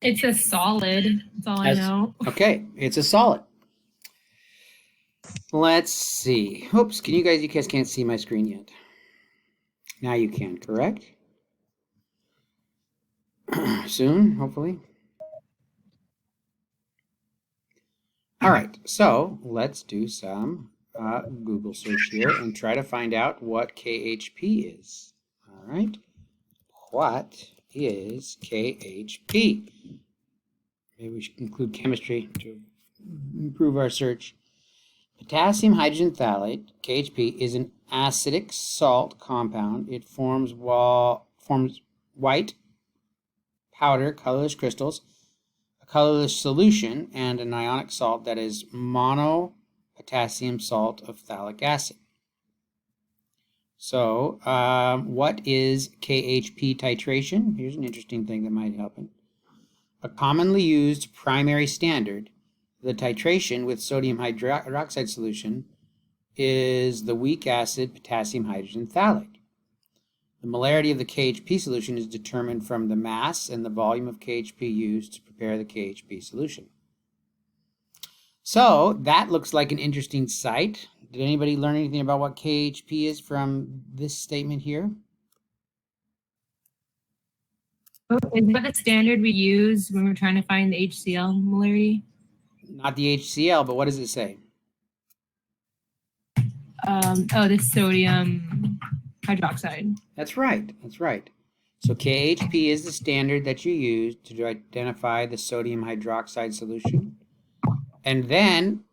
It's a solid. That's all I know. Okay, it's a solid. Let's see. Oops, you guys can't see my screen yet. Now you can, correct? Soon, hopefully. All right, so let's do some Google search here and try to find out what KHP is. All right, what is KHP? Maybe we should include chemistry to improve our search. Potassium hydrogen phthalate, KHP, is an acidic salt compound. It forms white powder, colorless crystals, a colorless solution, and an ionic salt that is monopotassium salt of phthalic acid. So, what is KHP titration? Here's an interesting thing that might help. A commonly used primary standard, the titration with sodium hydroxide solution, is the weak acid potassium hydrogen phthalate. The molarity of the KHP solution is determined from the mass and the volume of KHP used to prepare the KHP solution. So that looks like an interesting site. Did anybody learn anything about what KHP is from this statement here? Is that the standard we use when we're trying to find the HCl molarity? Not the HCl, but what does it say? The sodium hydroxide. That's right. That's right. So KHP is the standard that you use to identify the sodium hydroxide solution. And then,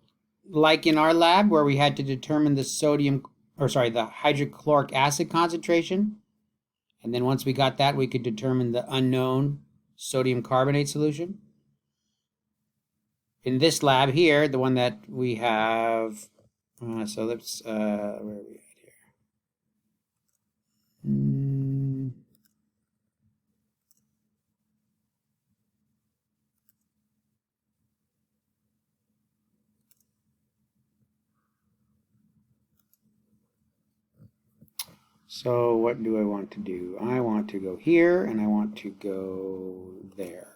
like in our lab where we had to determine the the hydrochloric acid concentration, and then once we got that, we could determine the unknown sodium carbonate solution. In this lab here, the one that we have, so let's, where are we at here? So what do I want to do? I want to go here and I want to go there.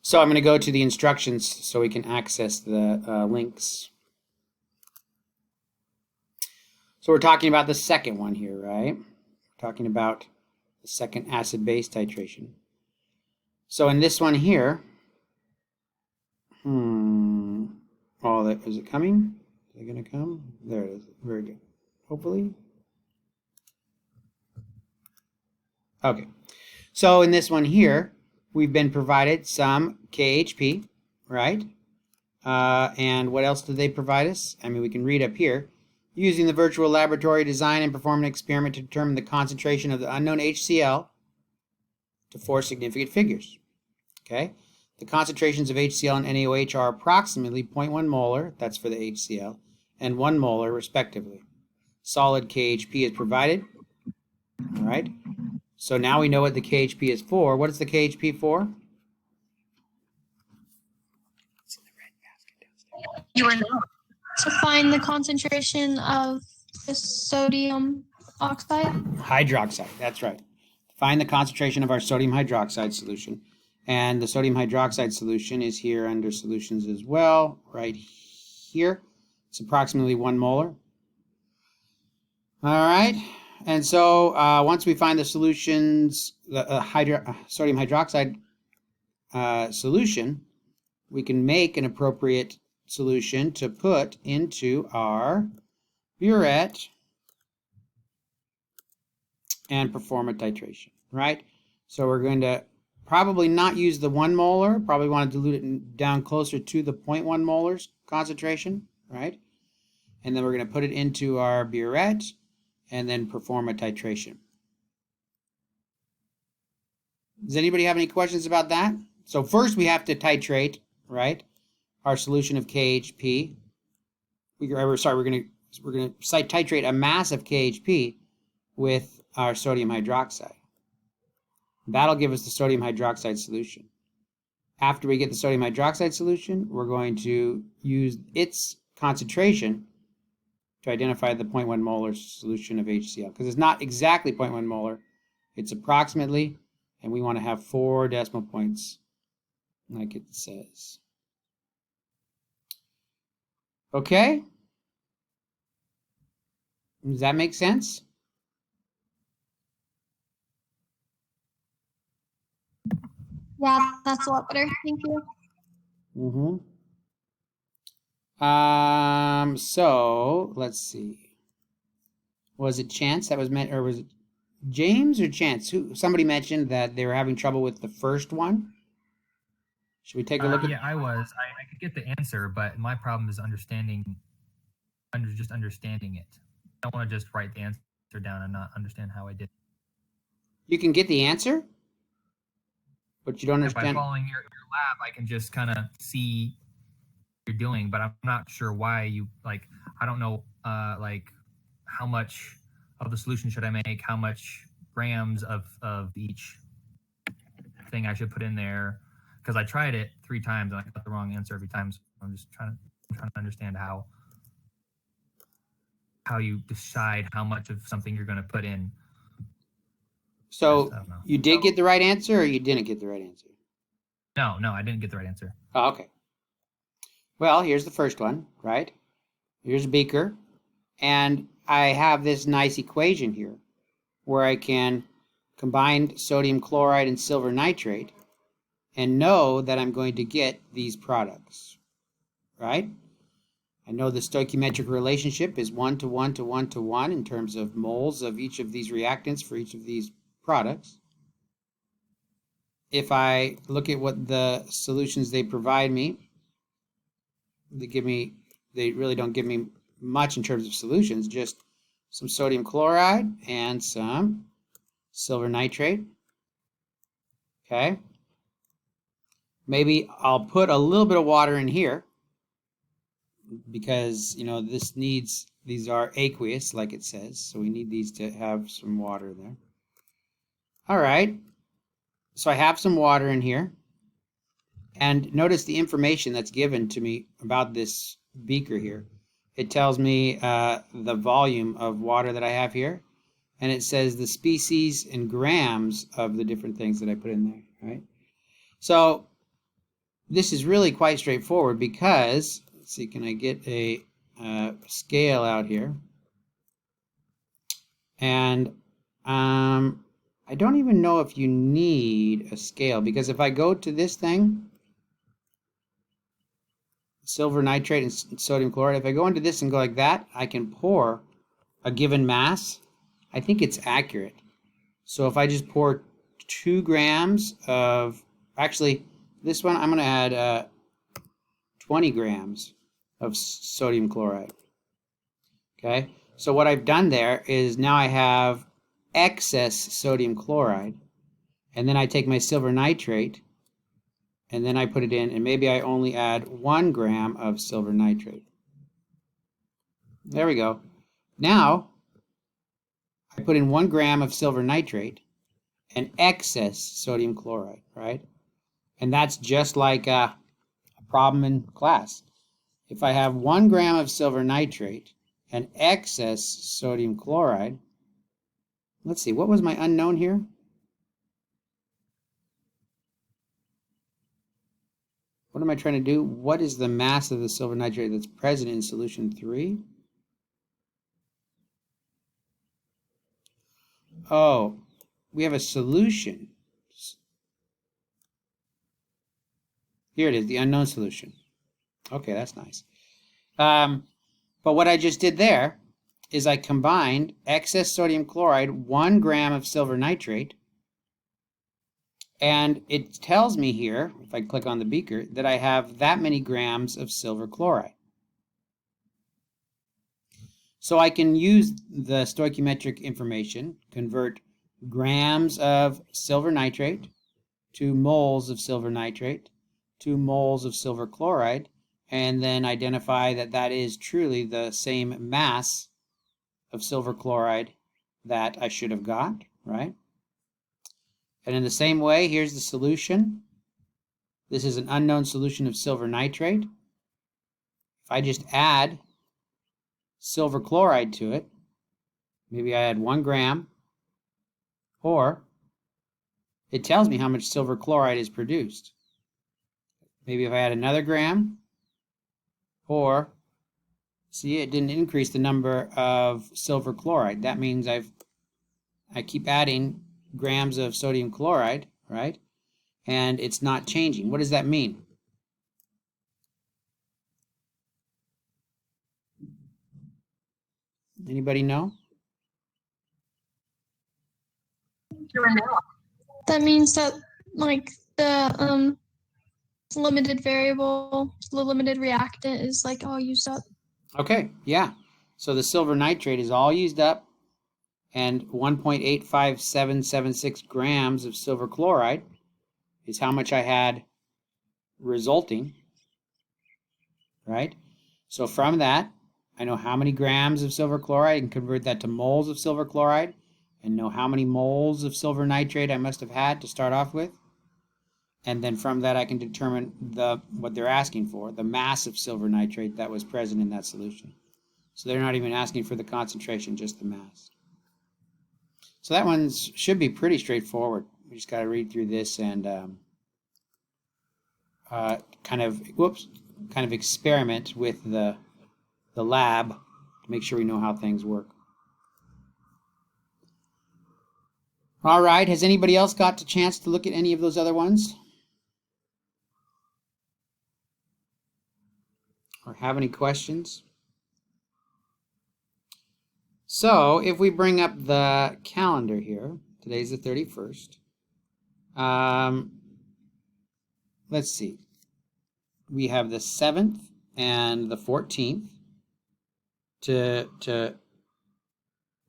So I'm going to go to the instructions so we can access the links. So we're talking about the second one here, right? We're talking about the second acid-base titration. So in this one here, is it coming? Is it going to come? There it is. Very good. Hopefully. Okay. So in this one here, we've been provided some KHP, right? And what else did they provide us? I mean, we can read up here. Using the virtual laboratory, design and perform an experiment to determine the concentration of the unknown HCl to 4 significant figures. Okay? The concentrations of HCl and NaOH are approximately 0.1 molar, that's for the HCl, and 1 molar respectively. Solid KHP is provided. All right? So now we know what the KHP is for. What is the KHP for? It's in the red basket downstairs. To find the concentration of the sodium oxide? Hydroxide, that's right. Find the concentration of our sodium hydroxide solution. And the sodium hydroxide solution is here under solutions as well, right here. It's approximately 1 molar. All right. And so once we find the solutions, the sodium hydroxide solution, we can make an appropriate solution to put into our burette and perform a titration, right? So we're going to probably not use the 1 molar, probably want to dilute it down closer to the 0.1 molars concentration, right? And then we're going to put it into our burette and then perform a titration. Does anybody have any questions about that? So first we have to titrate, right, our solution of KHP. We're going to titrate a mass of KHP with our sodium hydroxide. That'll give us the sodium hydroxide solution. After we get the sodium hydroxide solution, we're going to use its concentration to identify the 0.1 molar solution of HCl, because it's not exactly 0.1 molar, it's approximately, and we want to have 4 decimal points like it says. Okay? Does that make sense? Yeah, that's a lot better. Thank you. So let's see. Was it Chance that was meant, or was it James or Chance? Somebody mentioned that they were having trouble with the first one. Should we take a look at? Yeah, I was. I could get the answer, but my problem is understanding it. I don't want to just write the answer down and not understand how I did. You can get the answer, but you don't understand. By following your lab, I can just kind of see what you're doing, but I'm not sure why you like. I don't know, like how much of the solution should I make? How much grams of each thing I should put in there? Because I tried it 3 times and I got the wrong answer every time. So I'm just trying to understand how you decide how much of something you're going to put in. So you did get the right answer, or you didn't get the right answer? No, I didn't get the right answer. Oh, okay. Well, here's the first one, right? Here's a beaker, and I have this nice equation here where I can combine sodium chloride and silver nitrate and know that I'm going to get these products, right? I know the stoichiometric relationship is 1 to 1 to 1 to 1 in terms of moles of each of these reactants for each of these products. If I look at what the solutions they provide me, they really don't give me much in terms of solutions, just some sodium chloride and some silver nitrate. Okay. Maybe I'll put a little bit of water in here because, these are aqueous, like it says, so we need these to have some water there. All right. So I have some water in here. And notice the information that's given to me about this beaker here. It tells me the volume of water that I have here. And it says the species in grams of the different things that I put in there, right? So this is really quite straightforward because, let's see, can I get a scale out here? And I don't even know if you need a scale, because if I go to this thing, silver nitrate and sodium chloride, if I go into this and go like that, I can pour a given mass. I think it's accurate. So if I just pour 2 grams of, actually, this one, I'm going to add 20 grams of sodium chloride. Okay, so what I've done there is now I have excess sodium chloride, and then I take my silver nitrate, and then I put it in, and maybe I only add 1 gram of silver nitrate. There we go. Now, I put in 1 gram of silver nitrate and excess sodium chloride, right? And that's just like a problem in class. If I have 1 gram of silver nitrate and excess sodium chloride, let's see, what was my unknown here? What am I trying to do? What is the mass of the silver nitrate that's present in solution 3? Oh, we have a solution. Here it is, the unknown solution. Okay, that's nice. But what I just did there is I combined excess sodium chloride, 1 gram of silver nitrate, and it tells me here, if I click on the beaker, that I have that many grams of silver chloride. So I can use the stoichiometric information, convert grams of silver nitrate to moles of silver nitrate to moles of silver chloride, and then identify that that is truly the same mass of silver chloride that I should have got, right? And in the same way, here's the solution. This is an unknown solution of silver nitrate. If I just add silver chloride to it, maybe I add 1 gram, or it tells me how much silver chloride is produced. Maybe if I add another gram, or see, it didn't increase the number of silver chloride. That means I keep adding grams of sodium chloride, right? And it's not changing. What does that mean? Anybody know? That means that like the limited variable, the limited reactant is like all used up. Okay, yeah. So the silver nitrate is all used up, and 1.85776 grams of silver chloride is how much I had resulting, right? So from that, I know how many grams of silver chloride, and convert that to moles of silver chloride, and know how many moles of silver nitrate I must have had to start off with. And then from that, I can determine what they're asking for, the mass of silver nitrate that was present in that solution. So they're not even asking for the concentration, just the mass. So that one should be pretty straightforward. We just got to read through this and kind of experiment with the lab to make sure we know how things work. All right, has anybody else got a chance to look at any of those other ones? Or have any questions? So if we bring up the calendar here, today's the 31st. Let's see. We have the 7th and the 14th to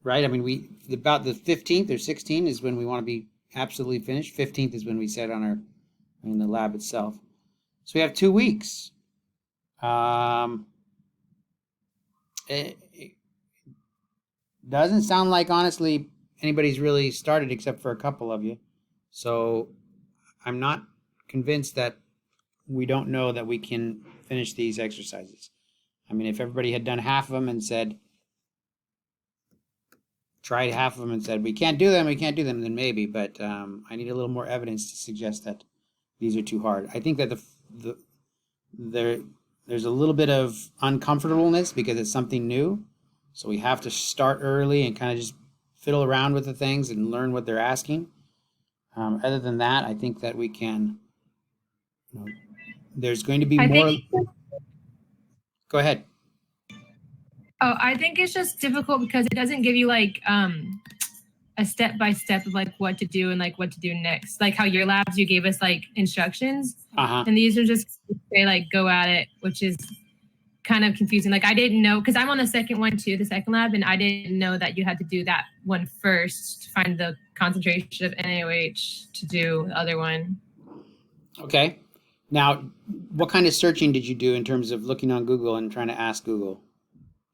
right? I mean, about the 15th or 16th is when we want to be absolutely finished. 15th is when we set in the lab itself. So we have 2 weeks. It doesn't sound like, honestly, anybody's really started except for a couple of you. So I'm not convinced that we don't know that we can finish these exercises. I mean, if everybody had done half of them and tried half of them and said, we can't do them, then maybe. But I need a little more evidence to suggest that these are too hard. I think that there's a little bit of uncomfortableness because it's something new. So we have to start early and kind of just fiddle around with the things and learn what they're asking. Other than that, I think that we can, there's going to be more. Go ahead. Oh, I think it's just difficult because it doesn't give you like a step by step of like what to do and like what to do next. Like how your labs, you gave us like instructions, and these are just they like go at it, which is kind of confusing. Like I didn't know, because I'm on the second one too, the second lab, and I didn't know that you had to do that one first to find the concentration of NaOH to do the other one. Okay. Now, what kind of searching did you do in terms of looking on Google and trying to ask Google?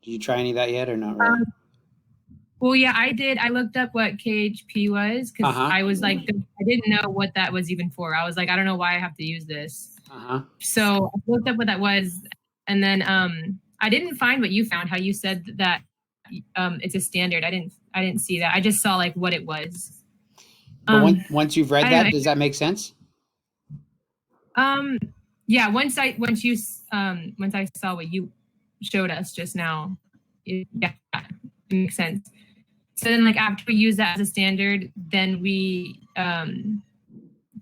Did you try any of that yet or not really? Well, yeah, I did. I looked up what KHP was because I was like, I didn't know what that was even for. I was like, I don't know why I have to use this. So I looked up what that was. And then I didn't find what you found, how you said that it's a standard. I didn't see that. I just saw like what it was. But once you've read that, does that make sense? Yeah, once I saw what you showed us just now, it makes sense. So then like after we use that as a standard, then we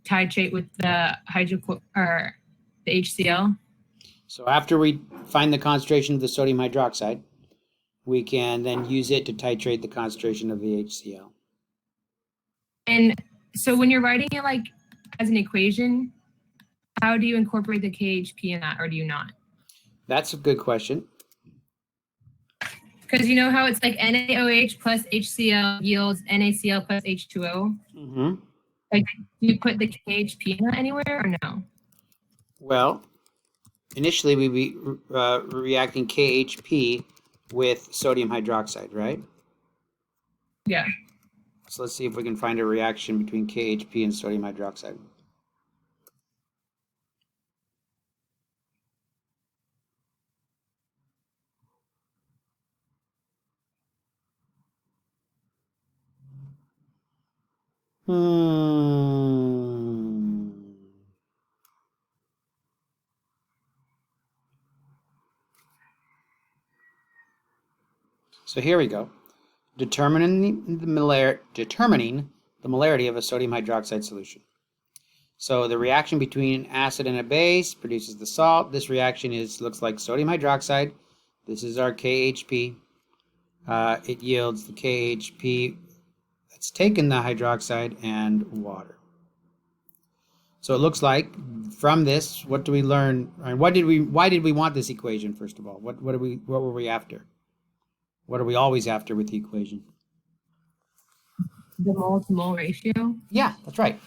titrate with the the HCl. So after we find the concentration of the sodium hydroxide, we can then use it to titrate the concentration of the HCl. And so when you're writing it like as an equation, how do you incorporate the KHP in that, or do you not? That's a good question. Because you know how it's like NaOH plus HCl yields NaCl plus H2O? Mm-hmm. Like, do you put the KHP in that anywhere or no? Well, initially we'd be reacting KHP with sodium hydroxide, right? Yeah. So let's see if we can find a reaction between KHP and sodium hydroxide. So here we go. Determining the molarity of a sodium hydroxide solution. So the reaction between an acid and a base produces the salt. This reaction looks like sodium hydroxide. This is our KHP. It yields the KHP that's taken the hydroxide and water. So it looks like from this, what do we learn? Why did we want this equation, first of all? What were we after? What are we always after with the equation? The mole to mole ratio. Yeah, that's right.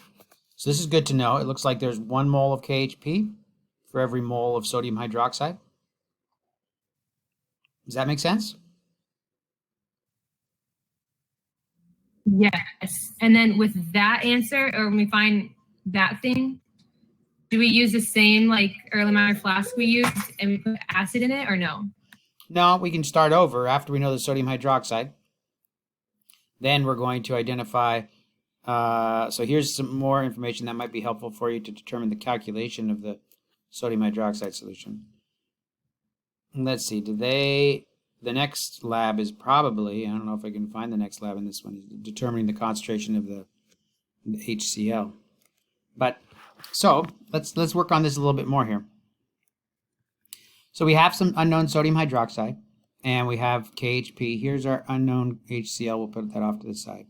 So this is good to know. It looks like there's 1 mole of KHP for every mole of sodium hydroxide. Does that make sense? Yes. And then with that answer, or when we find that thing, do we use the same like Erlenmeyer flask we used and we put acid in it, or no? No, we can start over after we know the sodium hydroxide. Then we're going to identify, so here's some more information that might be helpful for you to determine the calculation of the sodium hydroxide solution. Let's see, the next lab is probably, I don't know if I can find the next lab in this one, determining the concentration of the HCl. But, so, let's work on this a little bit more here. So we have some unknown sodium hydroxide, and we have KHP. Here's our unknown HCl. We'll put that off to the side.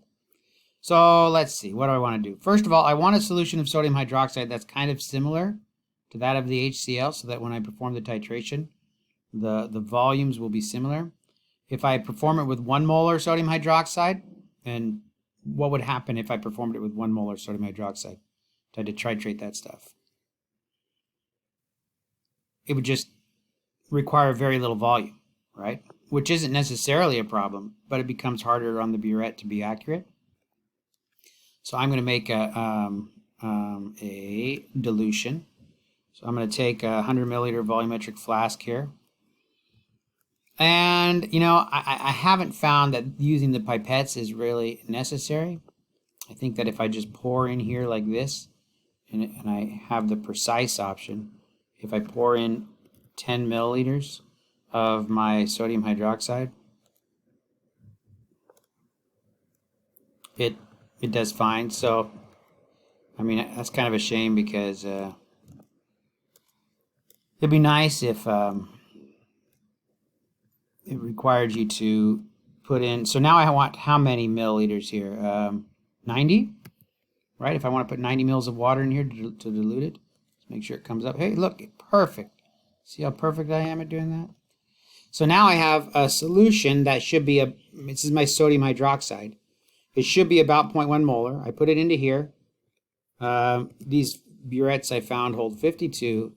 So let's see. What do I want to do? First of all, I want a solution of sodium hydroxide that's kind of similar to that of the HCl, so that when I perform the titration, the volumes will be similar. If I perform it with 1 molar sodium hydroxide, and what would happen if I performed it with 1 molar sodium hydroxide? Tried to titrate that stuff. It would just require very little volume, right? Which isn't necessarily a problem, but it becomes harder on the burette to be accurate. So I'm going to make a dilution. So I'm going to take a 100 milliliter volumetric flask here. And, you know, I haven't found that using the pipettes is really necessary. I think that if I just pour in here like this, and I have the precise option, if I pour in 10 milliliters of my sodium hydroxide, it does fine. So, I mean, that's kind of a shame because it'd be nice if it required you to put in. So now I want how many milliliters here? 90, right? If I want to put 90 mils of water in here to dilute it, let's make sure it comes up. Hey, look, perfect. See how perfect I am at doing that? So now I have a solution that should be this is my sodium hydroxide. It should be about 0.1 molar. I put it into here. These burettes I found hold 52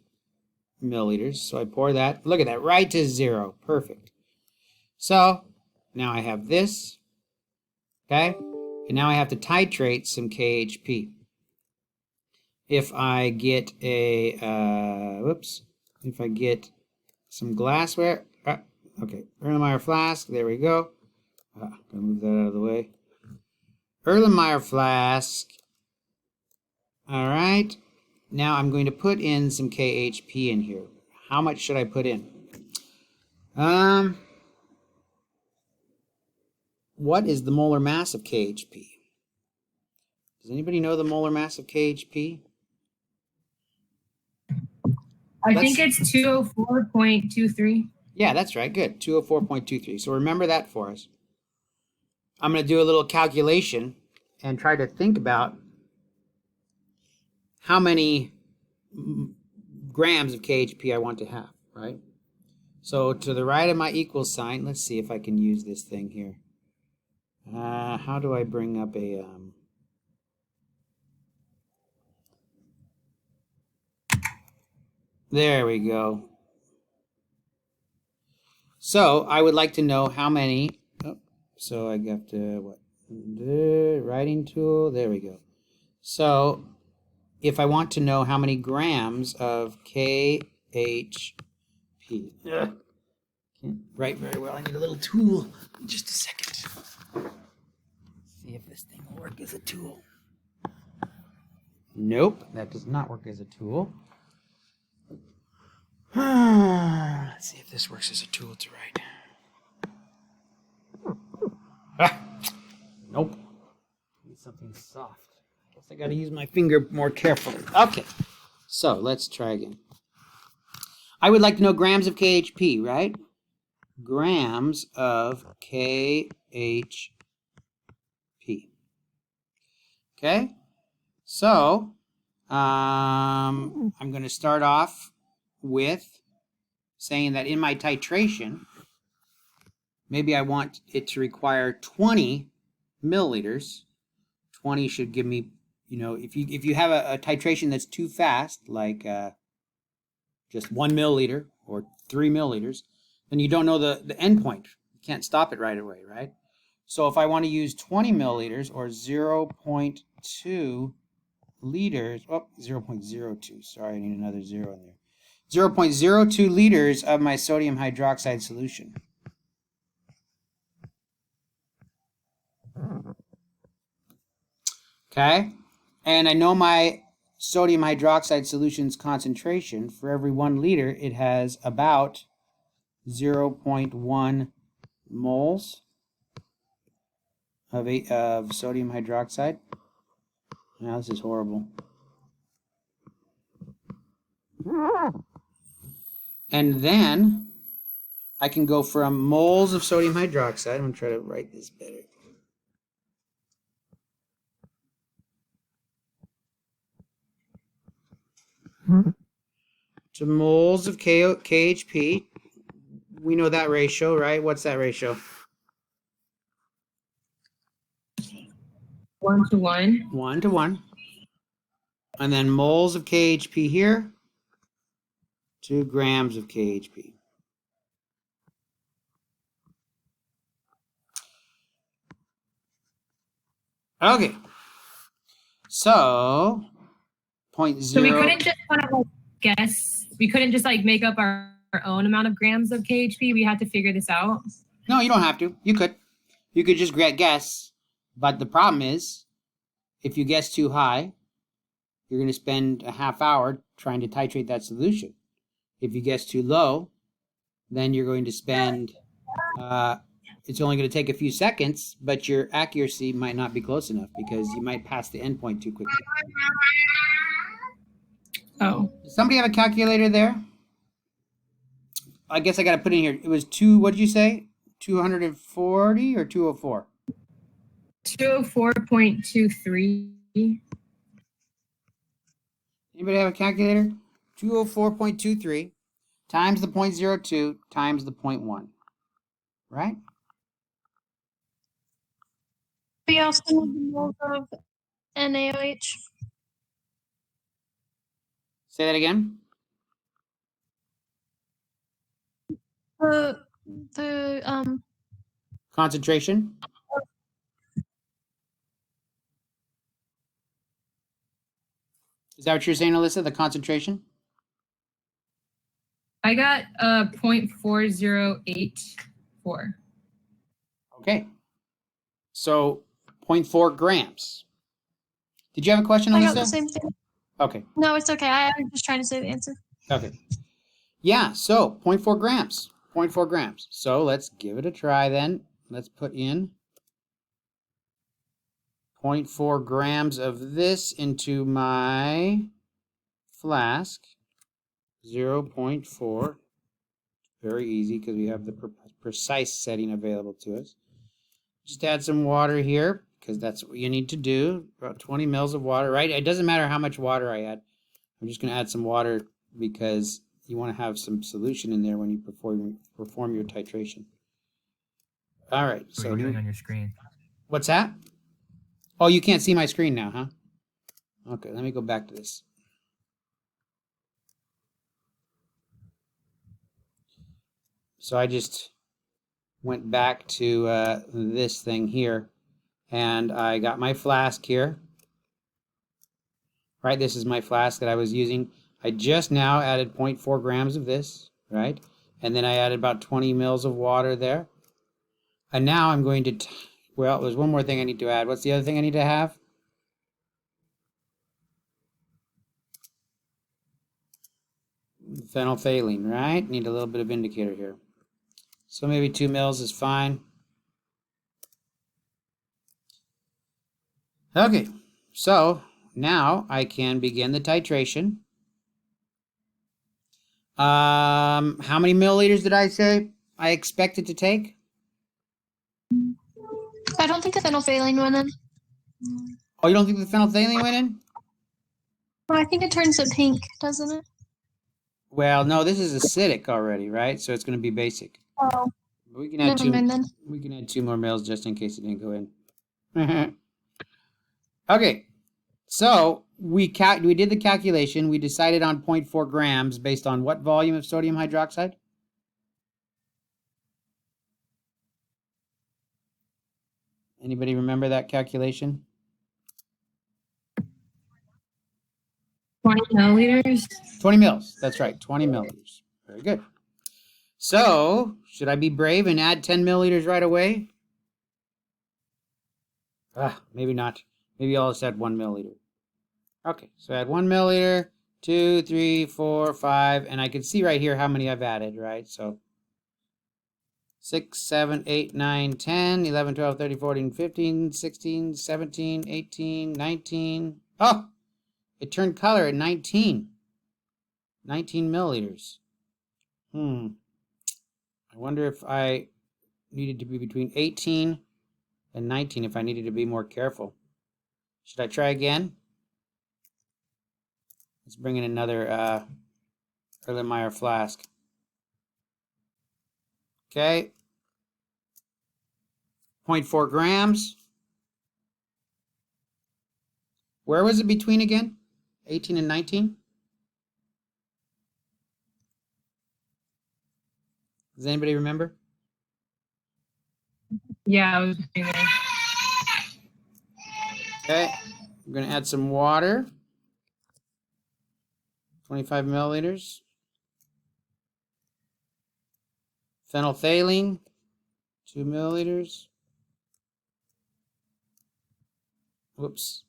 milliliters. So I pour that. Look at that, right to 0. Perfect. So now I have this. Okay? And now I have to titrate some KHP. If I get if I get some glassware, okay, Erlenmeyer flask, there we go. Gonna move that out of the way. Erlenmeyer flask. All right. Now I'm going to put in some KHP in here. How much should I put in? What is the molar mass of KHP? Does anybody know the molar mass of KHP? I think it's 204.23. Yeah, that's right. Good. 204.23. So remember that for us. I'm going to do a little calculation and try to think about how many grams of KHP I want to have, right? So to the right of my equal sign, let's see if I can use this thing here. How do I bring up a... There we go. So I would like to know how many... Oh, so I got what? The writing tool. There we go. So if I want to know how many grams of KHP... Can't write very well. I need a little tool. Just a second. See if this thing will work as a tool. Nope, that does not work as a tool. Let's see if this works as a tool to write. Nope. Need something soft. Guess I gotta use my finger more carefully. Okay. So let's try again. I would like to know grams of KHP, right? Grams of KHP. Okay. So I'm going to start off with saying that in my titration, maybe I want it to require 20 milliliters. 20 should give me, if you have a titration that's too fast, like just 1 milliliter or 3 milliliters, then you don't know the end point. You can't stop it right away, right? So if I want to use 20 milliliters or 0.2 liters, 0.02, sorry, I need another zero in there. 0.02 liters of my sodium hydroxide solution. Okay, and I know my sodium hydroxide solution's concentration. For every 1 liter, it has about 0.1 moles of sodium hydroxide. Now this is horrible. And then I can go from moles of sodium hydroxide. I'm going to try to write this better. To moles of KHP. We know that ratio, right? What's that ratio? 1 to 1. 1 to 1. And then moles of KHP here. 2 grams of KHP. Okay. So, 0.0. So we couldn't just kind of like guess. We couldn't just like make up our own amount of grams of KHP. We had to figure this out. No, you don't have to. You could. You could just guess. But the problem is, if you guess too high, you're going to spend a half hour trying to titrate that solution. If you guess too low, then you're going to spend, it's only going to take a few seconds, but your accuracy might not be close enough because you might pass the endpoint too quickly. Oh. Does somebody have a calculator there? I guess I got to put in here. It was what did you say? 240 or 204? 204.23. Anybody have a calculator? 204.23 times the 0.02 times the 0.1, right? We also need the moles of NaOH. Say that again. The Concentration. Is that what you're saying, Alyssa? The concentration? I got 0.4084. Okay. So 0.4 grams. Did you have a question, I Alyssa? got the same thing. Okay. No, it's okay. I'm just trying to say the answer. Okay. Yeah, so 0.4 grams. 0.4 grams. So let's give it a try then. Let's put in 0.4 grams of this into my flask. 0.4. Very easy because we have the precise setting available to us. Just add some water here because that's what you need to do. About 20 mils of water, right? It doesn't matter how much water I add. I'm just going to add some water because you want to have some solution in there when you perform your titration. All right. So So you're doing on your screen. what's that? Oh, you can't see my screen now, huh? Okay, let me go back to this. So I just went back to this thing here, and I got my flask here. Right, this is my flask that I was using. I just now added 0.4 grams of this, right? And then I added about 20 mils of water there. And now I'm going to, well, there's one more thing I need to add. What's the other thing I need to have? Phenolphthalein, right? Need a little bit of indicator here. So maybe 2 mils is fine. Okay, so now I can begin the titration. How many milliliters did I say I expected to take? I don't think the phenolphthalein went in. Oh, you don't think the phenolphthalein went in? Well, I think it turns it pink, doesn't it? Well, no, this is acidic already, right? So it's going to be basic. Oh, We can add never mind then. We can add 2 more mils just in case it didn't go in. Okay, so we did the calculation. We decided on 0.4 grams based on what volume of sodium hydroxide? Anybody remember that calculation? 20 milliliters. 20 mils. That's right, 20 milliliters. Very good. So, should I be brave and add 10 milliliters right away? Maybe not. Maybe I'll just add 1 milliliter. Okay, so add 1 milliliter, 2, 3, 4, 5, and I can see right here how many I've added, right? So 6, 7, 8, 9, 10, 11, 12, 13, 14, 15, 16, 17, 18, 19. Oh, it turned color at 19. 19 milliliters. I wonder if I needed to be between 18 and 19 if I needed to be more careful. Should I try again? Let's bring in another Erlenmeyer flask. Okay. 0.4 grams. Where was it between again? 18 and 19? Does anybody remember? Yeah, I was doing there. Okay. I'm going to add some water. 25 milliliters. Phenolphthalein, 2 milliliters. Whoops.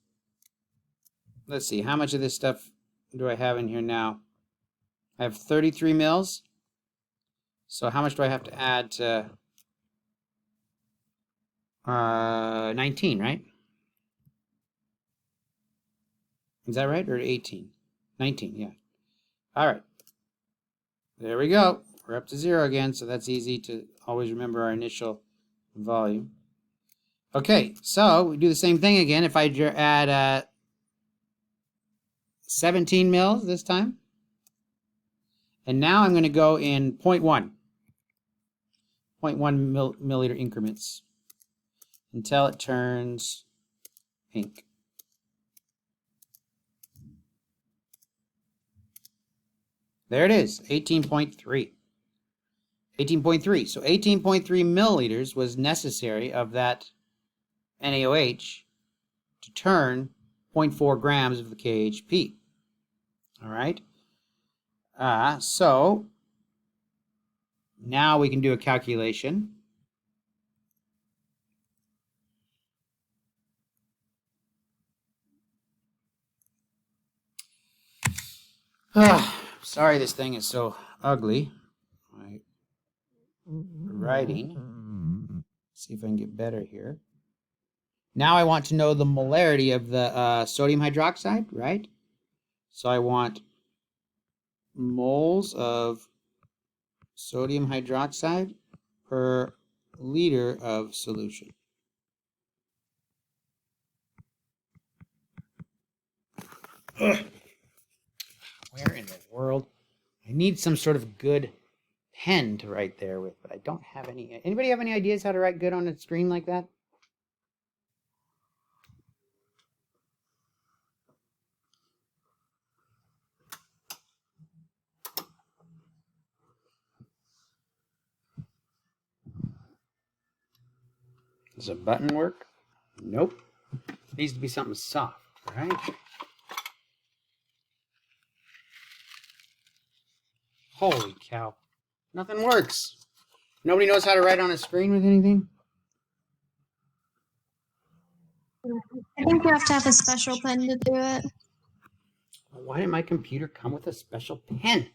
Let's see, how much of this stuff do I have in here now? I have 33 mils. So how much do I have to add to 19, right? Is that right? Or 18? 19, yeah. All right. There we go. We're up to 0 again, so that's easy to always remember our initial volume. Okay, so we do the same thing again. If I add 17 mils this time. And now I'm going to go in 0.1 milliliter increments until it turns pink. There it is, 18.3. 18.3. So 18.3 milliliters was necessary of that NaOH to turn 0.4 grams of the KHP. All right. So now we can do a calculation. Sorry this thing is so ugly. My writing. See if I can get better here. Now I want to know the molarity of the sodium hydroxide, right? So I want moles of sodium hydroxide per liter of solution. Ugh. Where in the world? I need some sort of good pen to write there with, but I don't have any. Anybody have any ideas how to write good on a screen like that? Does a button work? Nope. It needs to be something soft, right? Holy cow. Nothing works. Nobody knows how to write on a screen with anything? I think you have to have a special pen to do it. Why didn't my computer come with a special pen?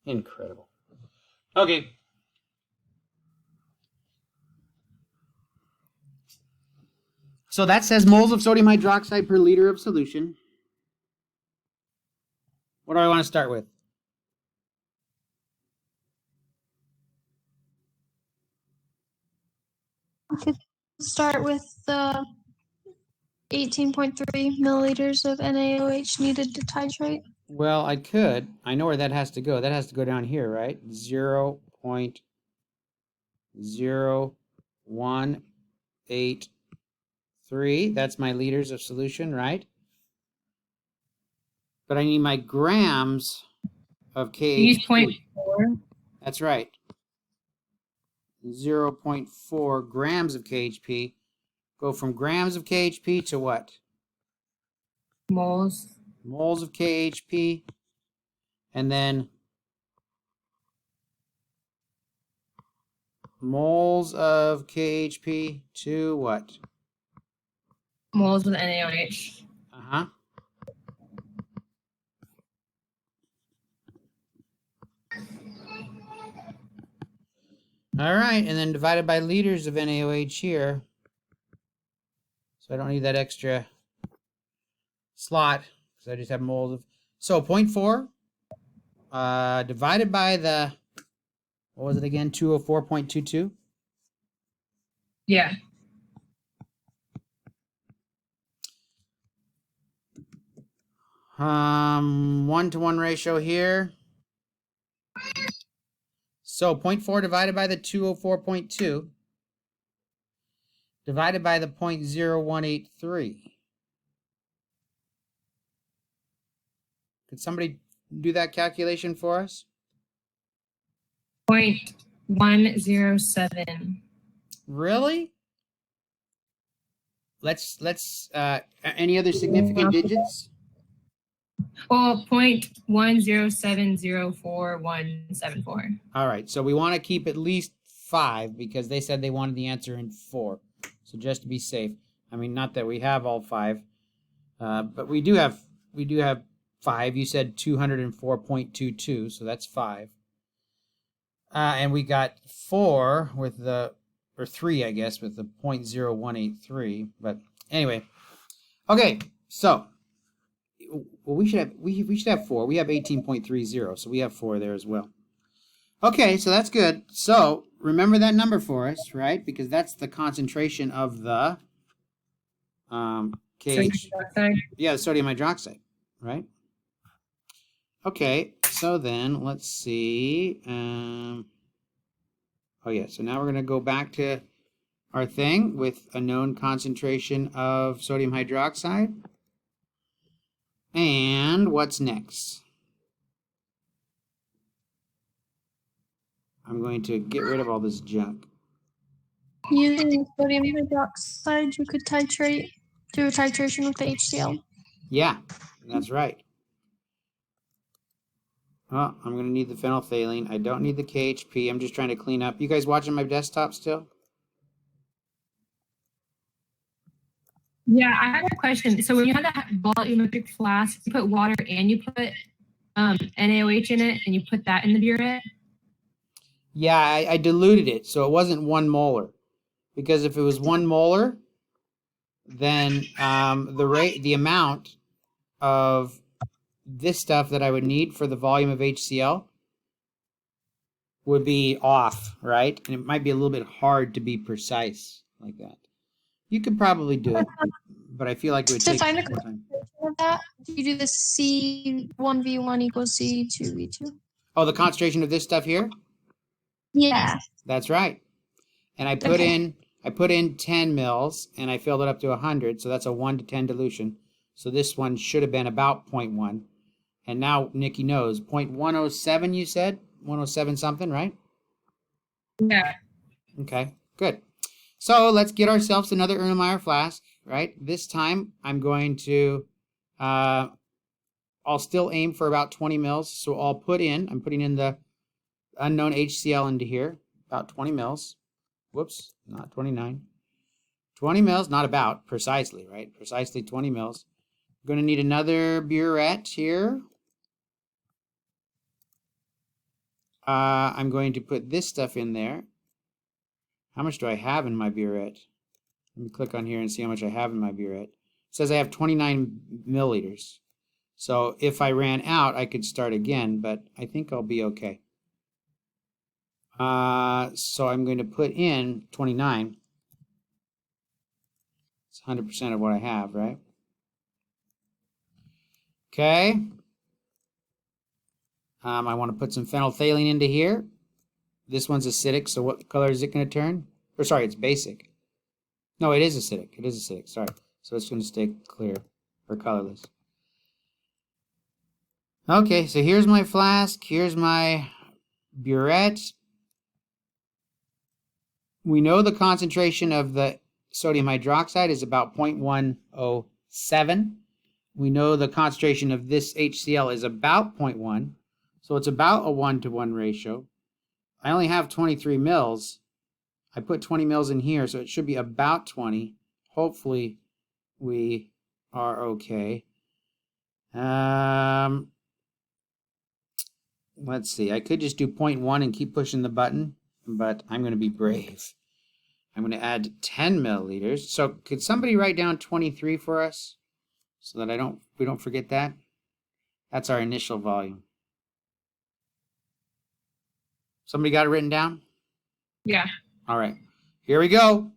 Incredible. Okay. So that says moles of sodium hydroxide per liter of solution. What do I want to start with? We could start with the 18.3 milliliters of NaOH needed to titrate. Well, I could. I know where that has to go. That has to go down here, right? 0.0183. That's my liters of solution, right? But I need my grams of Use KHP. 0.4 That's right. 0.4 grams of KHP. Go from grams of KHP to what? moles. Moles of KHP. And then moles of KHP to what? Moles with NaOH. Uh-huh. All right, and then divided by liters of NaOH here. So I don't need that extra slot because I just have moles of. So 0.4 divided by the, what was it again? 204.22. Yeah. One to one ratio here. So 0.4 divided by the 204.2 divided by the 0.0183. Could somebody do that calculation for us? 0.107. Really? Let's any other significant digits? Well, 0.10704,174. All right, so we want to keep at least 5 because they said they wanted the answer in 4. So just to be safe. I mean, not that we have all 5, but we do have 5. You said 204.22, so that's 5. And we got 4 with the, or 3, I guess, with the 0.0183. But anyway, okay. So, well, we should have 4. We have 18.30, so we have 4 there as well. Okay, so that's good. So remember that number for us, right? Because that's the concentration of the Sodium hydroxide. yeah, the sodium hydroxide, right? Okay, so then let's see. Oh yeah, so now we're going to go back to our thing with a known concentration of sodium hydroxide. And what's next? I'm going to get rid of all this junk. Using sodium hydroxide, you could titrate, do a titration with the HCl. Yeah, that's right. Oh, I'm going to need the phenolphthalein. I don't need the KHP. I'm just trying to clean up. You guys watching my desktop still? Yeah, I have a question. So when you have that volumetric flask, you put water and you put NaOH in it, and you put that in the burette? Yeah, I diluted it, so it wasn't 1 molar. Because if it was 1 molar, then the amount of this stuff that I would need for the volume of HCl would be off, right? And it might be a little bit hard to be precise like that. You could probably do it, but I feel like it would To take find a more time. concentration of that, you do the C1V1 equals C2V2. Oh, the concentration of this stuff here? Yeah. That's right. And I put Okay. in 10 mils and I filled it up to 100, so that's a 1 to 10 dilution. So this one should have been about 0.1. And now Nikki knows 0.107 you said? 107 something, right? Yeah. Okay, good. So let's get ourselves another Erlenmeyer flask, right? This time I'm going to, I'll still aim for about 20 mils. So I'm putting in the unknown HCl into here, about 20 mils. Whoops, not 29. 20 mils, not about, precisely, right? Precisely 20 mils. I'm going to need another burette here. I'm going to put this stuff in there. How much do I have in my burette? Let me click on here and see how much I have in my burette. It says I have 29 milliliters. So if I ran out, I could start again, but I think I'll be okay. So I'm going to put in 29. It's 100% of what I have, right? Okay. I want to put some phenolphthalein into here. This one's acidic, so what color is it going to turn? Or sorry, it's basic. No, it is acidic. It is acidic, sorry. So it's going to stay clear or colorless. Okay, so here's my flask. Here's my burette. We know the concentration of the sodium hydroxide is about 0.107. We know the concentration of this HCl is about 0.1. So it's about a 1-to-1 ratio. I only have 23 mils. I put 20 mils in here, so it should be about 20. Hopefully we are okay. Let's see. I could just do 0.1 and keep pushing the button, but I'm going to be brave. I'm going to add 10 milliliters. So could somebody write down 23 for us so that we don't forget that? That's our initial volume. Somebody got it written down? Yeah. All right. Here we go.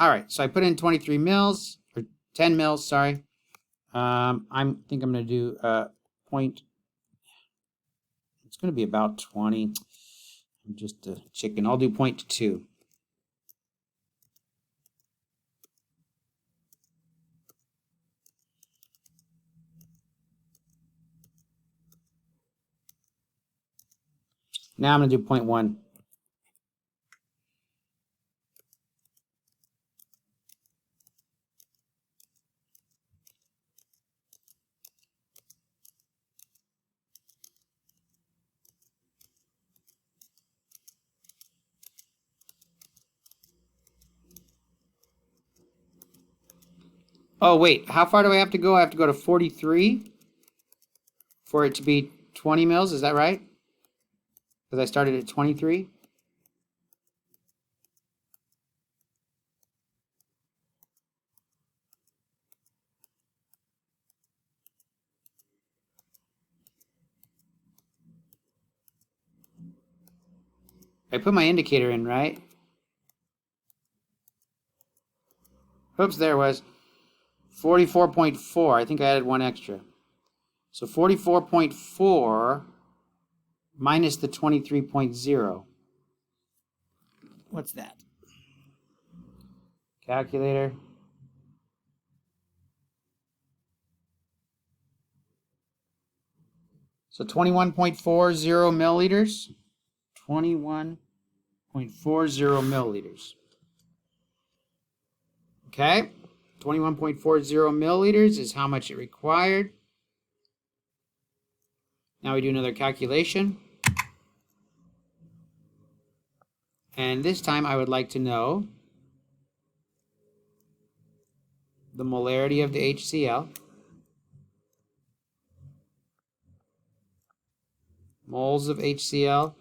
All right. So I put in 23 mils, or 10 mils, sorry. I think I'm going to do point. It's going to be about 20. I'm just a chicken. I'll do 0.2. Now I'm going to do 0.1. Oh, wait. How far do I have to go? I have to go to 43 for it to be 20 mils. Is that right? Because I started at 23. I put my indicator in, right? Oops, there it was. 44.4. I think I added one extra. So 44.4 minus the 23.0. What's that? Calculator. So 21.40 milliliters. 21.40 milliliters. Okay. 21.40 milliliters is how much it required. Now we do another calculation. And this time I would like to know the molarity of the HCl. Moles of HCl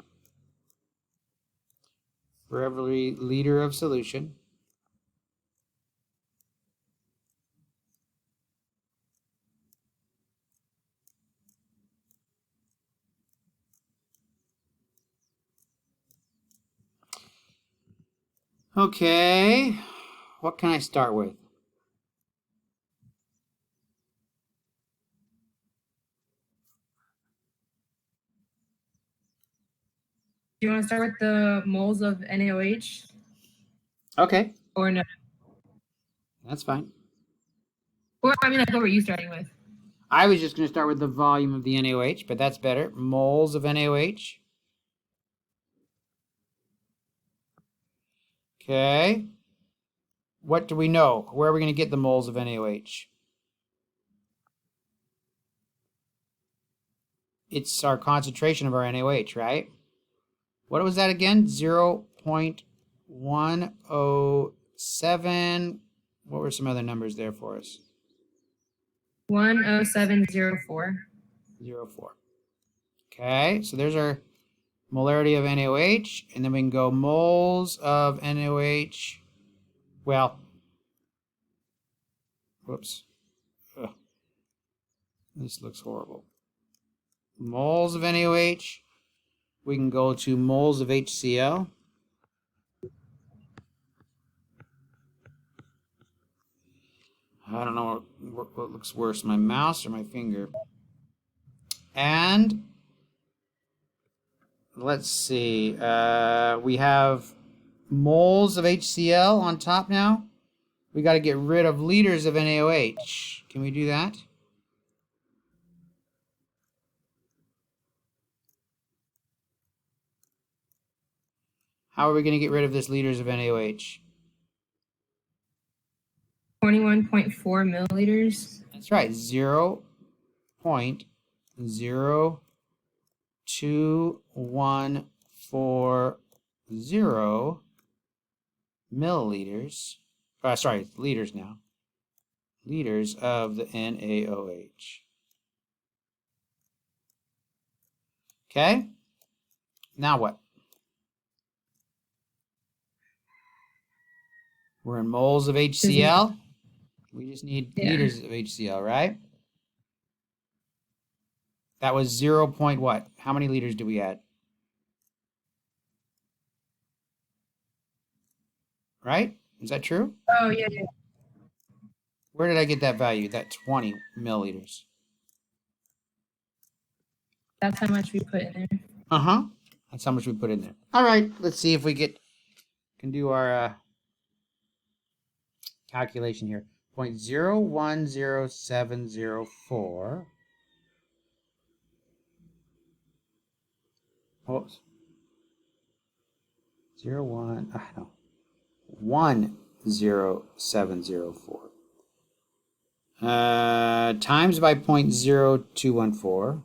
for every liter of solution. Okay, what can I start with? Do you want to start with the moles of NaOH? Okay, Or no? that's fine. Or, I mean, like, what were you starting with? I was just going to start with the volume of the NaOH, but that's better. Moles of NaOH. Okay. What do we know? Where are we going to get the moles of NaOH? It's our concentration of our NaOH, right? What was that again? 0.107. What were some other numbers there for us? 10704. 0.4. Okay, so there's our molarity of NaOH, and then we can go moles of NaOH well, whoops. Ugh. This looks horrible. Moles of NaOH. We can go to moles of HCl. I don't know what looks worse, my mouse or my finger. And let's see. We have moles of HCl on top now. We got to get rid of liters of NaOH. Can we do that? How are we going to get rid of this liters of NaOH? 21.4 milliliters. That's right, 0.02140 milliliters. Sorry, liters now. Liters of the NaOH. Okay? Now what? We're in moles of HCl. We just need liters of HCl, right? That was 0. What? How many liters do we add? Right? Is that true? Oh, yeah, yeah. Where did I get that value? That 20 milliliters. That's how much we put in there. Uh-huh. That's how much we put in there. All right. Let's see if we can do our calculation here. 0.010704. Oops. 10704. Times by 0.0214.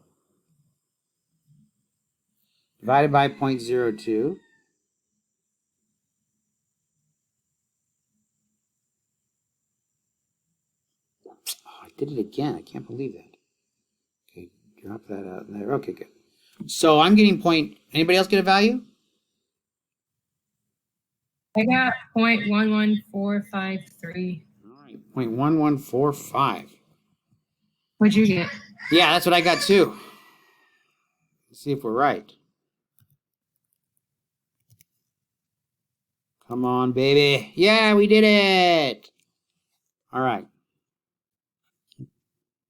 Divided by 0.02. Oh, I did it again. I can't believe that. Okay, drop that out there. Okay, good. So I'm getting anybody else get a value? I got 0.11453. All right, 0.1145. What'd you get? Yeah, that's what I got too. Let's see if we're right. Come on, baby. Yeah, we did it. All right.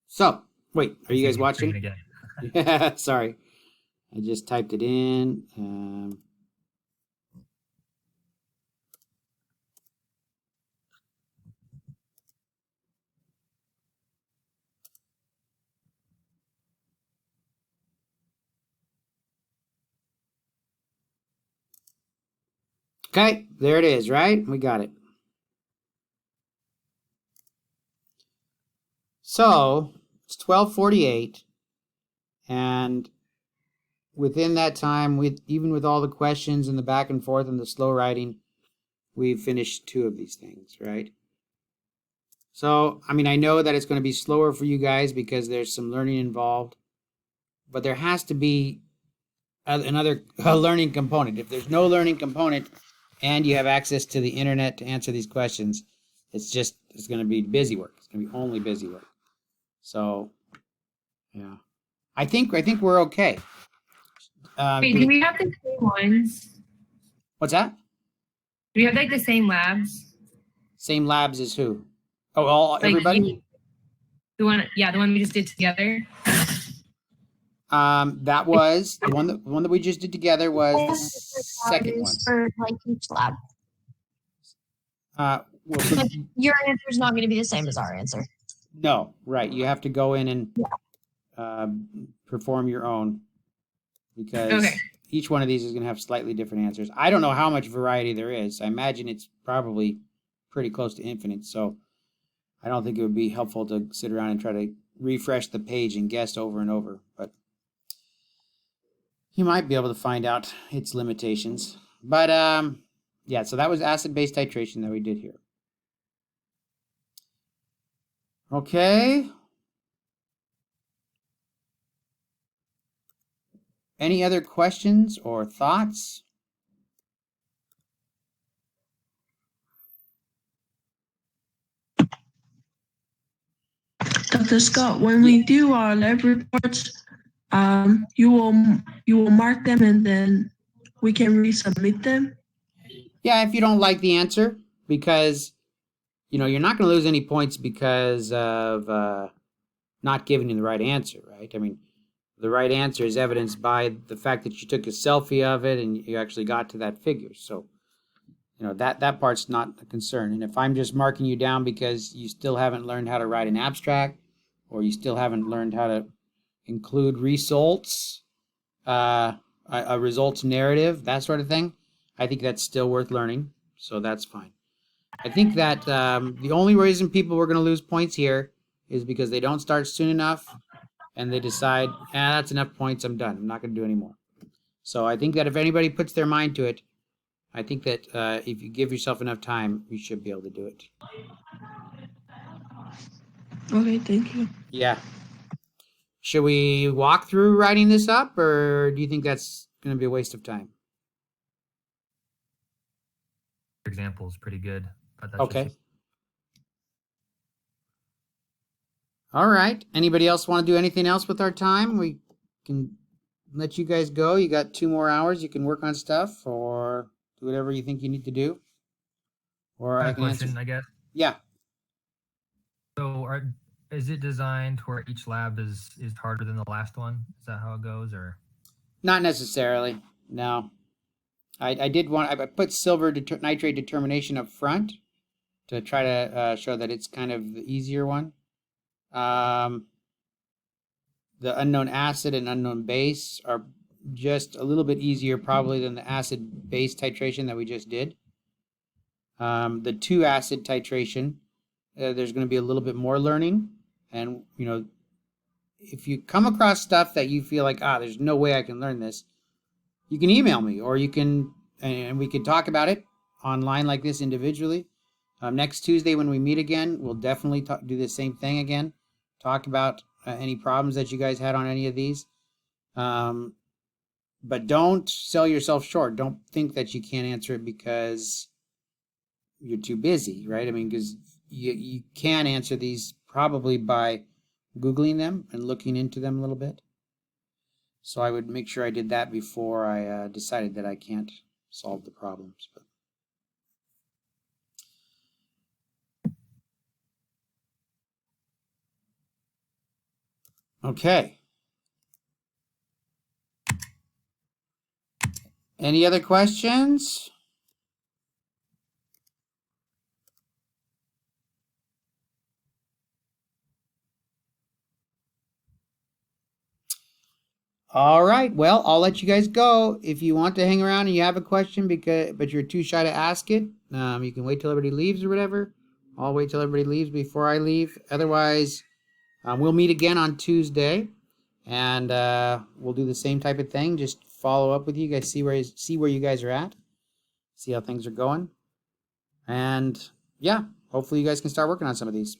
So, wait, are you guys watching? Again. Yeah, sorry. I just typed it in. Okay, there it is, right? We got it. So, it's 12:48, and within that time, even with all the questions and the back and forth and the slow writing, we've finished 2 of these things, right? So, I mean, I know that it's going to be slower for you guys because there's some learning involved, but there has to be another learning component. If there's no learning component and you have access to the internet to answer these questions, it's going to be busy work. It's going to be only busy work. So, yeah, I think we're okay. Wait, do we have the same ones? What's that? Do we have like the same labs? Same labs as who? Oh, Like everybody? the one we just did together. That was the one that we just did together was the second one. For like each lab. Well, But your answer is not going to be the same as our answer. no, right. You have to go in and perform your own because each one of these is going to have slightly different answers. I don't know how much variety there is. I imagine it's probably pretty close to infinite. So I don't think it would be helpful to sit around and try to refresh the page and guess over and over. But you might be able to find out its limitations. But yeah, so that was acid-base titration that we did here. Okay. Any other questions or thoughts? Dr. Scott, when we do our lab reports, you will mark them and then we can resubmit them. Yeah, if you don't like the answer, because you're not going to lose any points because of not giving you the right answer, right? I mean, the right answer is evidenced by the fact that you took a selfie of it and you actually got to that figure. So, that part's not a concern. And if I'm just marking you down because you still haven't learned how to write an abstract, or you still haven't learned how to include results, a results narrative, that sort of thing, I think that's still worth learning. So that's fine. I think that the only reason people were going to lose points here is because they don't start soon enough and they decide, that's enough points, I'm done. I'm not going to do any more. So I think that if anybody puts their mind to it, I think that if you give yourself enough time, you should be able to do it. Okay, thank you. Yeah. Should we walk through writing this up, or do you think that's going to be a waste of time? Example is pretty good. But that's Okay. All right. Anybody else want to do anything else with our time? We can let you guys go. You got 2 more hours. You can work on stuff or do whatever you think you need to do. Or I can question, answer. I guess. Yeah. So is it designed to where each lab is harder than the last one? Is that how it goes, or? Not necessarily. No. I put silver nitrate determination up front to try to show that it's kind of the easier one. The unknown acid and unknown base are just a little bit easier probably than the acid base titration that we just did. The 2 acid titration, there's going to be a little bit more learning. And, if you come across stuff that you feel like, there's no way I can learn this, you can email me, or you can, and we could talk about it online like this individually. Next Tuesday when we meet again, we'll definitely do the same thing again. Talk about any problems that you guys had on any of these. But don't sell yourself short. Don't think that you can't answer it because you're too busy, right? I mean, because you can answer these probably by Googling them and looking into them a little bit. So I would make sure I did that before I decided that I can't solve the problems. But okay. Any other questions? All right. Well, I'll let you guys go. If you want to hang around and you have a question, but you're too shy to ask it, you can wait till everybody leaves or whatever. I'll wait till everybody leaves before I leave. Otherwise, we'll meet again on Tuesday, and we'll do the same type of thing. Just follow up with you guys, see where you guys are at, see how things are going, and yeah, hopefully you guys can start working on some of these.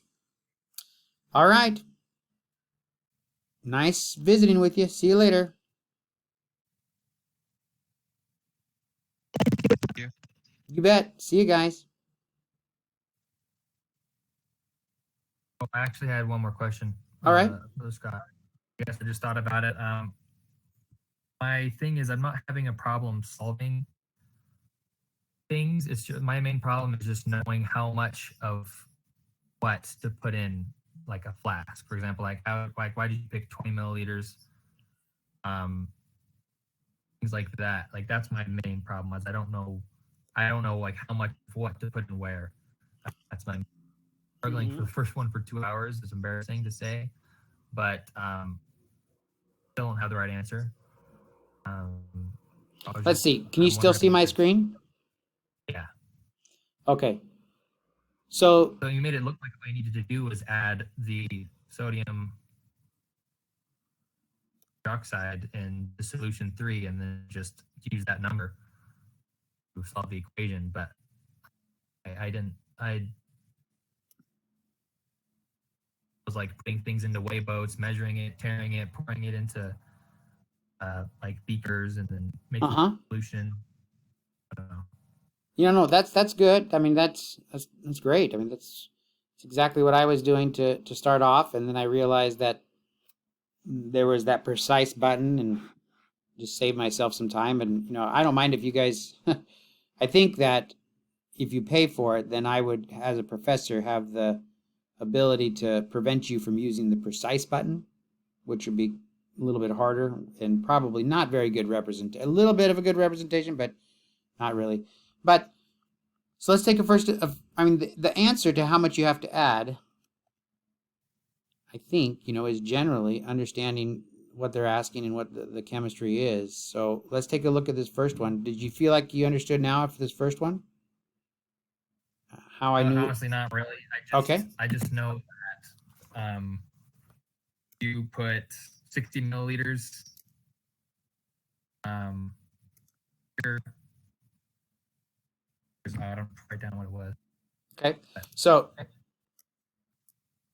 All right. Nice visiting with you. See you later. Thank you. You bet. See you guys. Oh, I actually had one more question. All right. For Scott. Yes, I just thought about it. My thing is, I'm not having a problem solving things. It's just, my main problem is just knowing how much of what to put in, like a flask, for example. Like why did you pick 20 milliliters? Things like that. Like that's my main problem. Is I don't know like how much of what to put in where. That's my struggling for the first one for 2 hours. It's embarrassing to say, but still don't have the right answer. Let's see. Can you still see my screen? Yeah. Okay. So you made it look like what I needed to do was add the sodium dioxide in the solution 3 and then just use that number to solve the equation. But I was like putting things into weigh boats, measuring it, tearing it, pouring it into like beakers, and then making a solution. I don't know. No, that's good. I mean, that's great. I mean, that's It's exactly what I was doing to start off, and then I realized that there was that precise button and just saved myself some time. And, you know, I don't mind if you guys, I think that if you pay for it, then I would, as a professor, have the ability to prevent you from using the precise button, which would be a little bit harder and probably not very good representation. A little bit of a good representation, but not really. But so let's take a first. I mean, the answer to how much you have to add, I think, you know, is generally understanding what they're asking and what the chemistry is. So let's take a look at this first one. Did you feel like you understood now after this first one? How I knew? Honestly, not really. I just know that you put 60 milliliters. Here. I don't write down what it was. Okay, so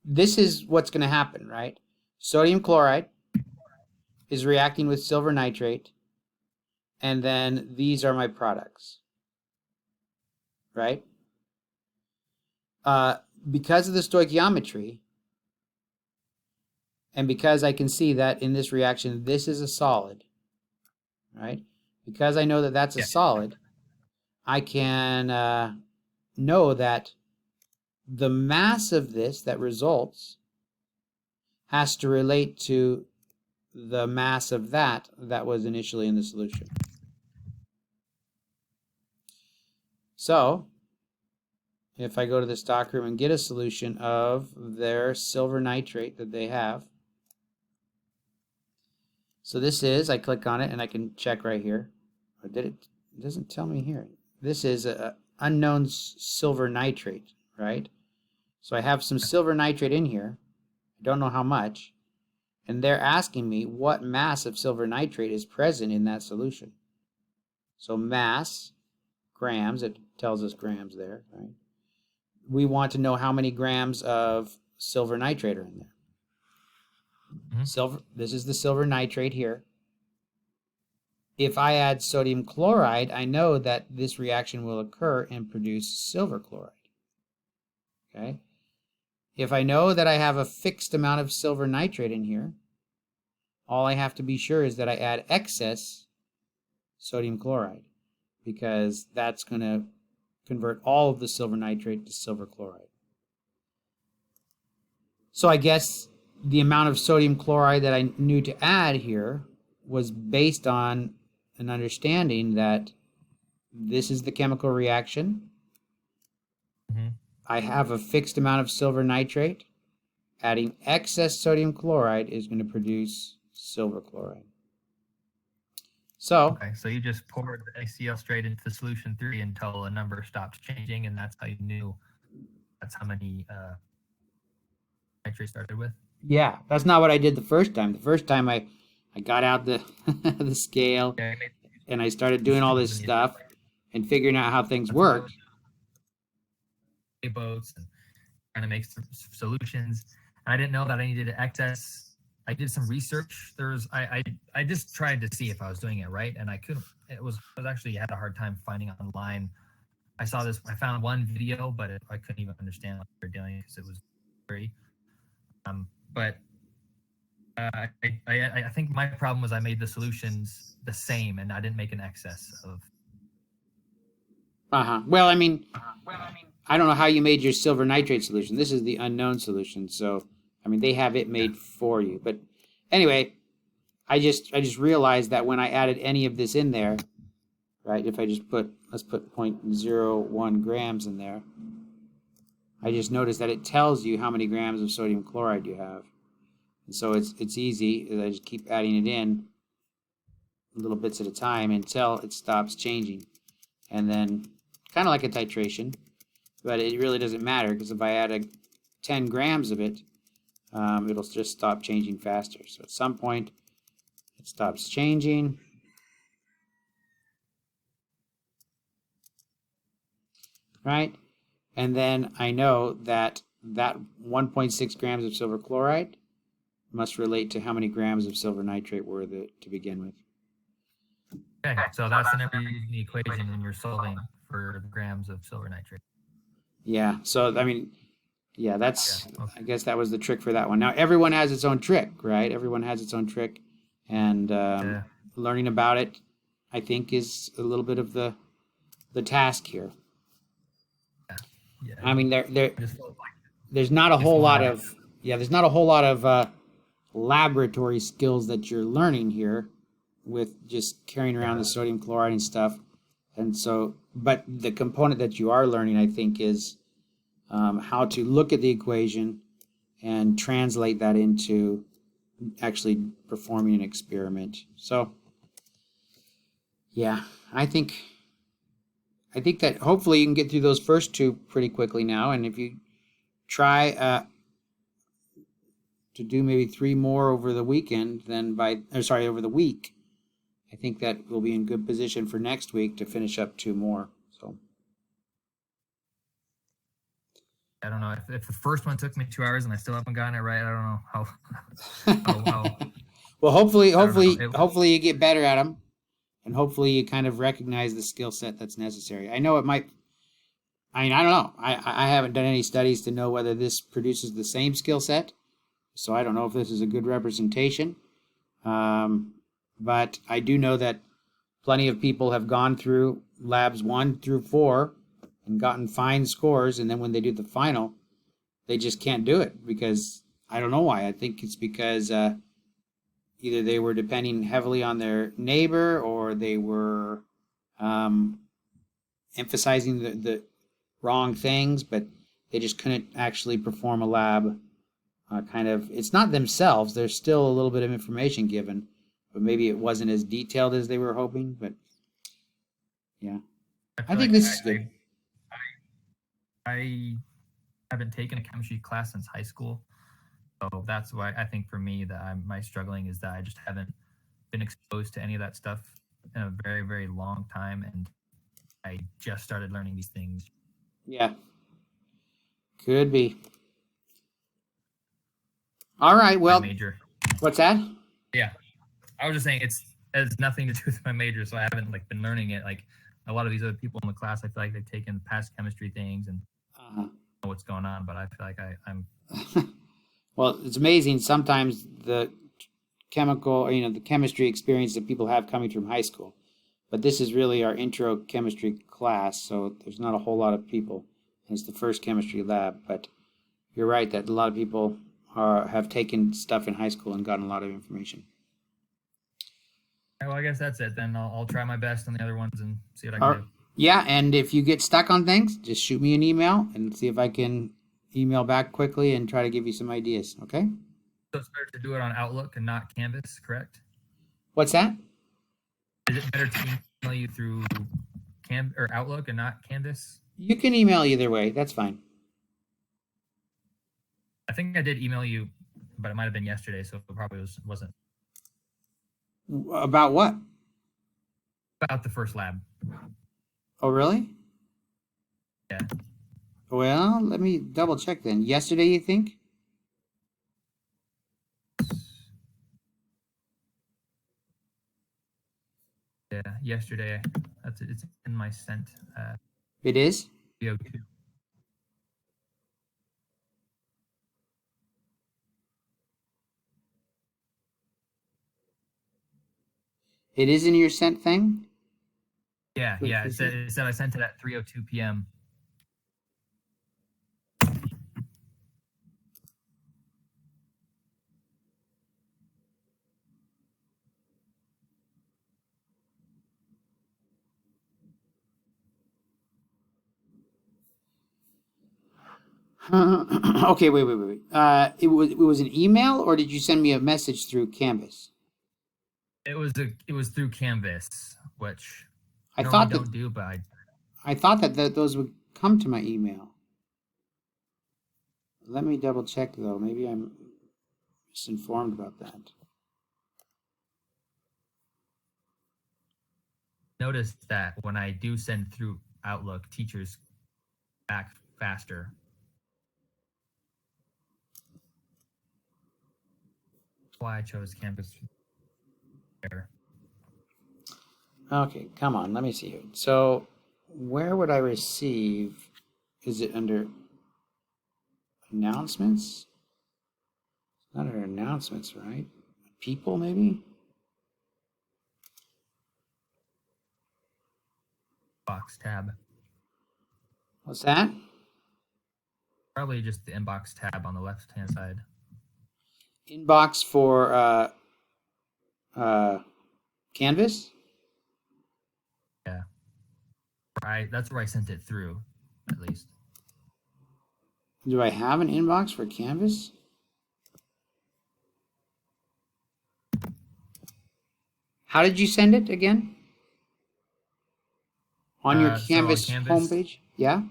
this is what's going to happen, right? Sodium chloride is reacting with silver nitrate, and then these are my products, right? Because of the stoichiometry, and because I can see that in this reaction, this is a solid, right? Because I know that that's a solid, I can know that the mass of this that results has to relate to the mass of that was initially in the solution. So if I go to the stockroom and get a solution of their silver nitrate that they have, so this is, I click on it and I can check right here. Or did it? It doesn't tell me here. This is a unknown silver nitrate, right? So I have some silver nitrate in here. I don't know how much. And they're asking me what mass of silver nitrate is present in that solution. So mass, grams, it tells us grams there, right? We want to know how many grams of silver nitrate are in there. This is the silver nitrate here. If I add sodium chloride, I know that this reaction will occur and produce silver chloride. Okay? If I know that I have a fixed amount of silver nitrate in here, all I have to be sure is that I add excess sodium chloride, because that's going to convert all of the silver nitrate to silver chloride. So I guess the amount of sodium chloride that I knew to add here was based on an understanding that this is the chemical reaction. I have a fixed amount of silver nitrate. Adding excess sodium chloride is going to produce silver chloride. So, okay, so you just poured the HCl straight into the solution 3 until a number stopped changing, and that's how you knew that's how many nitrate started with? Yeah, that's not what I did the first time. The first time I got out the the scale, and I started doing all this stuff and figuring out how things work. Boats and trying to make some solutions. I didn't know that I needed excess. I did some research. I just tried to see if I was doing it right, and I couldn't. I was actually had a hard time finding online. I found one video, but I couldn't even understand what they were doing because it was free. But I think my problem was I made the solutions the same, and I didn't make an excess of. Well, I mean, I don't know how you made your silver nitrate solution. This is the unknown solution, so I mean they have it made for you. But anyway, I just realized that when I added any of this in there, right? If I just let's put 0.01 grams in there, I just noticed that it tells you how many grams of sodium chloride you have. And so it's easy. I just keep adding it in little bits at a time until it stops changing. And then kind of like a titration, but it really doesn't matter because if I add 10 grams of it, it'll just stop changing faster. So at some point, it stops changing. Right? And then I know that 1.6 grams of silver chloride must relate to how many grams of silver nitrate were there to begin with. Okay, so that's the number you're using the equation and you're solving for the grams of silver nitrate. Yeah, so I mean, Yeah, that's, Yeah, okay. I guess that was the trick for that one. Now, everyone has its own trick, right? Everyone has its own trick. And Yeah. learning about it, I think, is a little bit of the task here. Yeah. I mean, there I just felt like there's not a just whole lot wanted of, yeah, there's not a whole lot of laboratory skills that you're learning here with just carrying around the sodium chloride and stuff. And so, but the component that you are learning, I think, is how to look at the equation and translate that into actually performing an experiment. So, yeah, I think that hopefully you can get through those first two pretty quickly now. And if you try to do maybe 3 more over the weekend, then over the week, I think that we'll be in good position for next week to finish up 2 more. So, I don't know if the first one took me 2 hours and I still haven't gotten it right. I don't know how. how well, hopefully, I don't know. hopefully you get better at them, and hopefully you kind of recognize the skill set that's necessary. I know it might. I mean, I don't know. I haven't done any studies to know whether this produces the same skill set, so I don't know if this is a good representation. But I do know that plenty of people have gone through labs 1 through 4 and gotten fine scores, and then when they do the final, they just can't do it because I don't know why. I think it's because either they were depending heavily on their neighbor or they were emphasizing the wrong things, but they just couldn't actually perform a lab. It's not themselves. There's still a little bit of information given, but maybe it wasn't as detailed as they were hoping. But yeah, I think this is good. I haven't taken a chemistry class since high school, so that's why I think for me that my struggling is that I just haven't been exposed to any of that stuff in a very, very long time, and I just started learning these things. Yeah, could be. All right. Well, Major. What's that? Yeah, I was just saying it has nothing to do with my major, so I haven't been learning it. Like a lot of these other people in the class, I feel like they've taken past chemistry things and know what's going on, but I feel like I'm. Well, it's amazing. Sometimes the the chemistry experience that people have coming from high school, but this is really our intro chemistry class, so there's not a whole lot of people. It's the first chemistry lab, but you're right that a lot of people have taken stuff in high school and gotten a lot of information. Well, I guess that's it. Then I'll try my best on the other ones and see what I can do. Yeah, and if you get stuck on things, just shoot me an email and see if I can email back quickly and try to give you some ideas, okay? So it's better to do it on Outlook and not Canvas, correct? What's that? Is it better to email you through Outlook and not Canvas? You can email either way. That's fine. I think I did email you, but it might have been yesterday, so it probably wasn't. About what? About the first lab. Oh, really? Yeah. Well, let me double check then. Yesterday, you think? Yeah, yesterday. It's in my sent. It is? VO2. It is in your sent thing? Yeah. It said I sent it at 3:02 p.m. Okay, wait. It was an email, or did you send me a message through Canvas? It was through Canvas, which I thought don't do, but I thought that those would come to my email. Let me double check though. Maybe I'm misinformed about that. notice that when I do send through Outlook, teachers back faster. That's why I chose Canvas. Okay, come on. Let me see here. So, where would I receive? Is it under announcements. Not our announcements, right? People, maybe? Box tab. What's that? Probably just the inbox tab on the left-hand side. Inbox for Canvas? Yeah. That's where I sent it through, at least. Do I have an inbox for Canvas? How did you send it again? On your So on Canvas Canvas- homepage? Yeah?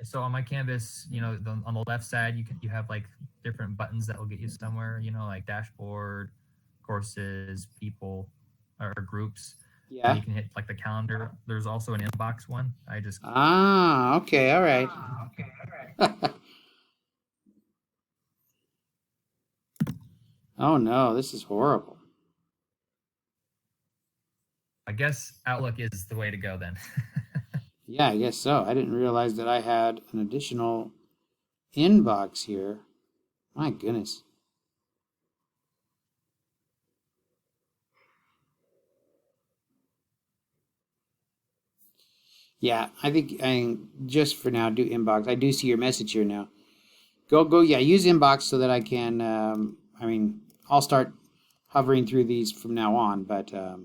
So on my Canvas, on the left side, you have like different buttons that will get you somewhere, like dashboard, courses, people, or groups. Yeah. You can hit like the calendar. There's also an inbox one. Ah, okay, all right. Oh no, this is horrible. I guess Outlook is the way to go then. Yeah, I guess so. I didn't realize that I had an additional inbox here. My goodness. Yeah, I think just for now, do inbox. I do see your message here now. Go, yeah, use inbox so that I can, I'll start hovering through these from now on, but I'll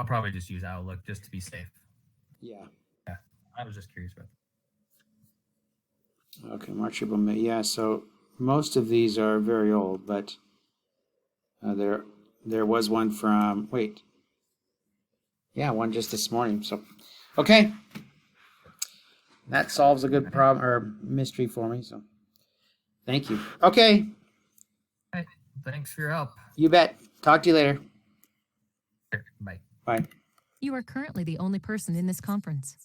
probably just use Outlook just to be safe. yeah. Yeah, I was just curious about that. Okay, March, April, May. Yeah, so most of these are very old, but there was one from, wait. Yeah, one just this morning. So, okay. That solves a good problem or mystery for me. So, thank you. Okay. All right. Thanks for your help. You bet. Talk to you later. Sure. Bye. Bye. You are currently the only person in this conference.